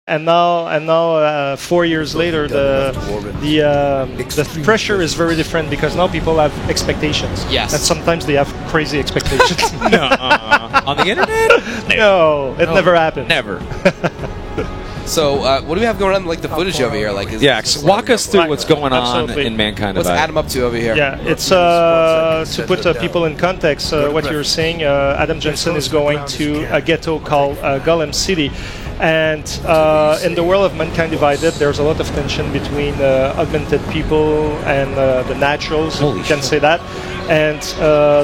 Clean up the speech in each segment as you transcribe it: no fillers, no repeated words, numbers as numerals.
And now, 4 years later, the pressure is very different because now people have expectations. Yes. And sometimes they have crazy expectations. No, on the internet? No, it never happened. Never. So, what do we have going on, like the footage over here? Like, Walk us through what's going on Absolutely. in Mankind What's Divided. Adam up to over here? Yeah, it's to put people in context. What you're saying, Adam Jensen is going to a ghetto called Golem City. And in the world of Mankind Divided, there's a lot of tension between augmented people and the naturals, you can say that. And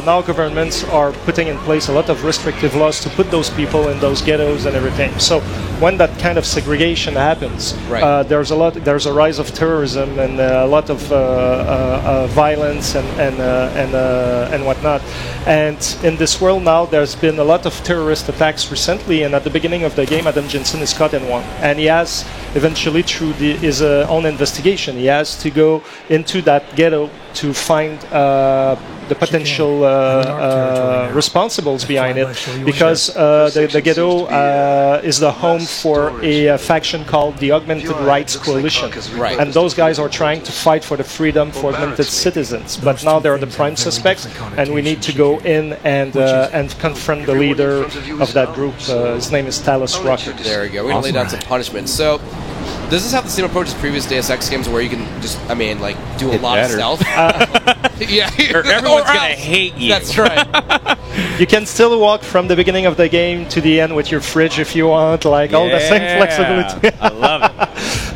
now governments are putting in place a lot of restrictive laws to put those people in those ghettos and everything. So when that kind of segregation happens, there's a rise of terrorism and a lot of violence and whatnot. And in this world now, there's been a lot of terrorist attacks recently. And at the beginning of the game, Adam Jensen is caught in one, and he has eventually, through his own investigation, he has to go into that ghetto to find the potential responsibles behind it, because the ghetto is the home for a faction called the Augmented Rights Coalition, and those guys are trying to fight for the freedom for augmented citizens. But now they're the prime suspects, and we need to go in and confront the leader of that group. His name is Talos Rucker. There we go. We're gonna lay down some punishment. So, does this have the same approach as previous Deus Ex games, where you can just, do a lot of stealth? Yeah, or everyone's gonna hate you. That's right. You can still walk from the beginning of the game to the end with your fridge if you want, like all the same flexibility. I love it.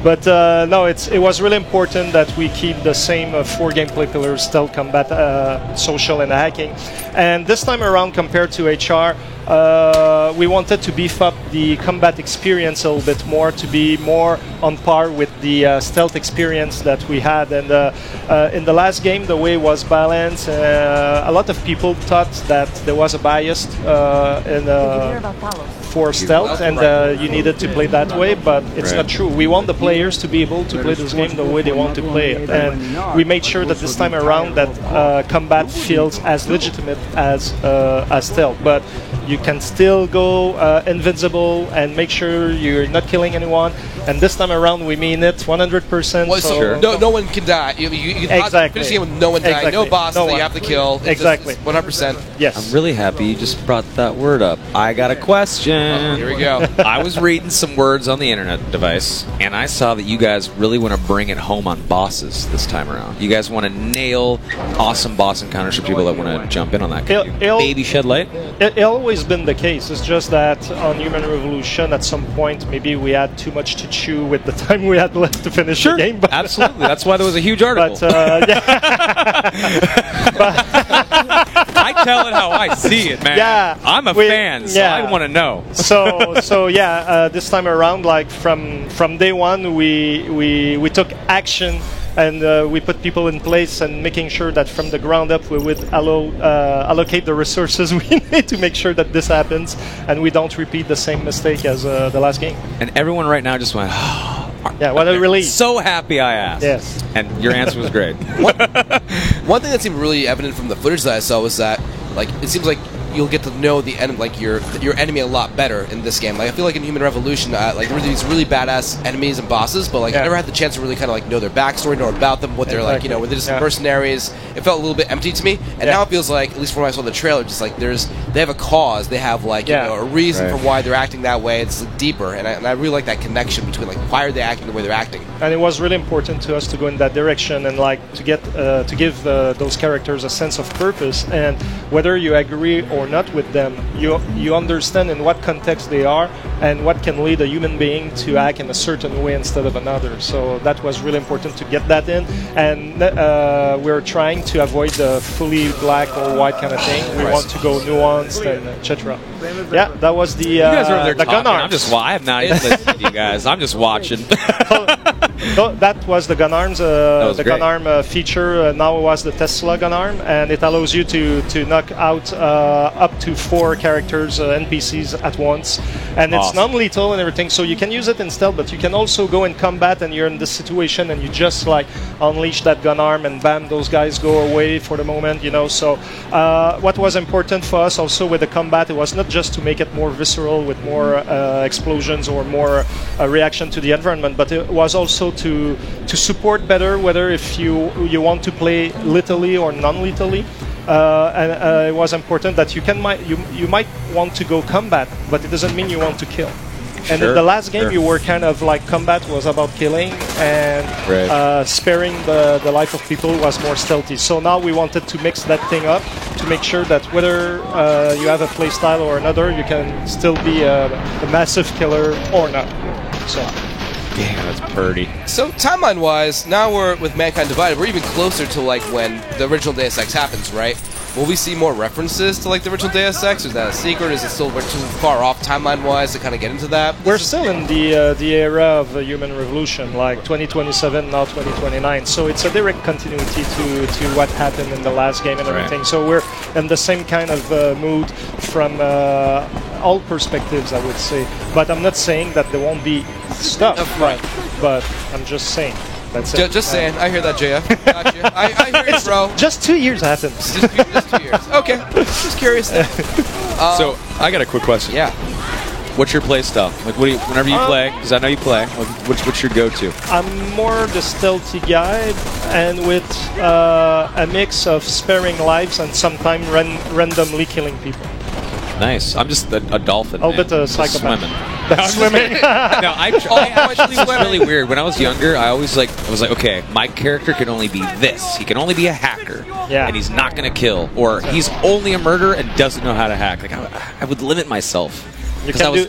But no, it was really important that we keep the same 4 gameplay pillars: stealth, combat, social, and hacking. And this time around, compared to HR, we wanted to beef up the combat experience a little bit more, to be more on par with the stealth experience that we had. And in the last game, the way it was balanced, a lot of people thought that there was a bias for stealth, and you needed to play that way, but it's not true. We want the players to be able to play this game the way they want to play it, and we made sure that this time around that combat feels as legitimate as stealth, but you can still go invincible and make sure you're not killing anyone. And this time around, we mean it 100%. Well, so no one can die. You can finish the game with no one dying. No boss that you have to kill. It's 100%. Yes. I'm really happy you just brought that word up. I got a question. Here we go. I was reading some words on the internet device, and I saw that you guys really want to bring it home on bosses this time around. You guys want to nail awesome boss encounters for people that want to jump in on that. Can you maybe shed light? It's always been the case. It's just that on Human Revolution, at some point, maybe we had too much to chew with the time we had left to finish the game. But absolutely. That's why there was a huge article. But, I tell it how I see it, man. Yeah, I'm a fan, so I want to know. So yeah, this time around, like from day one, we took action. And we put people in place and making sure that from the ground up we would allocate the resources we need to make sure that this happens and we don't repeat the same mistake as the last game. And everyone right now just went, yeah, what a relief. So happy I asked. Yes. And your answer was great. One thing that seemed really evident from the footage that I saw was that, like, it seems like you'll get to know the your enemy a lot better in this game. Like, I feel like in Human Revolution, like, there were these really badass enemies and bosses, but like I never had the chance to really kind of like know their backstory, know about them, what they're like, you know, whether they're just mercenaries. It felt a little bit empty to me, and now it feels like, at least from when I saw the trailer, just like they have a cause, they have like you know, a reason for why they're acting that way. It's deeper, and I really like that connection between like why are they acting the way they're acting. And it was really important to us to go in that direction and like to get to give those characters a sense of purpose, and whether you agree or not with them, you understand in what context they are and what can lead a human being to act in a certain way instead of another. So that was really important to get that in, and we're trying to avoid the fully black or white kind of thing. We want to go nuanced and etc. Yeah, that was the you guys are over there the talking. gun arms. I have not even listened to you guys. I'm just watching. That was the gun arms. The gun arm feature now was the Tesla gun arm, and it allows you to knock out up to 4 characters, NPCs at once. and it's non-lethal and everything. So you can use it in stealth, but you can also go in combat, and you're in this situation, and you just like unleash that gun arm, and bam, those guys go away for the moment. So what was important for us also with the combat, it was not just to make it more visceral with more explosions or more reaction to the environment, but it was also to support better whether if you want to play lethally or non-lethally. And it was important that you might want to go combat, but it doesn't mean you want to kill. And in the last game, you were kind of like combat was about killing, and sparing the life of people was more stealthy. So now we wanted to mix that thing up to make sure that whether you have a play style or another, you can still be a massive killer or not. So. Damn, that's pretty. So timeline-wise, now we're with Mankind Divided. We're even closer to like when the original Deus Ex happens, right? Will we see more references to like the original Deus Ex? Or is that a secret? Is it still we're too far off timeline-wise to kind of get into that? We're still in the era of the Human Revolution, like 2027, now 2029. So it's a direct continuity to what happened in the last game and everything. So we're in the same kind of mood from all perspectives, I would say. But I'm not saying that there won't be stuff, right? But I'm just saying. That's it. Just saying. I hear that, JF. Gotcha. I hear you, bro. Just 2 years happened. Just 2 years. Okay. Just curious. So I got a quick question. Yeah. What's your play style? Like, whenever you play, because I know you play. What's your go-to? I'm more the stealthy guy, and with a mix of sparing lives and sometimes randomly killing people. Nice. I'm just a dolphin. A bit of psychopath. Swimming. No, I actually was really weird. When I was younger, I was like, okay, my character can only be this. He can only be a hacker, and he's not going to kill, or he's only a murderer and doesn't know how to hack. Like I would limit myself. You can do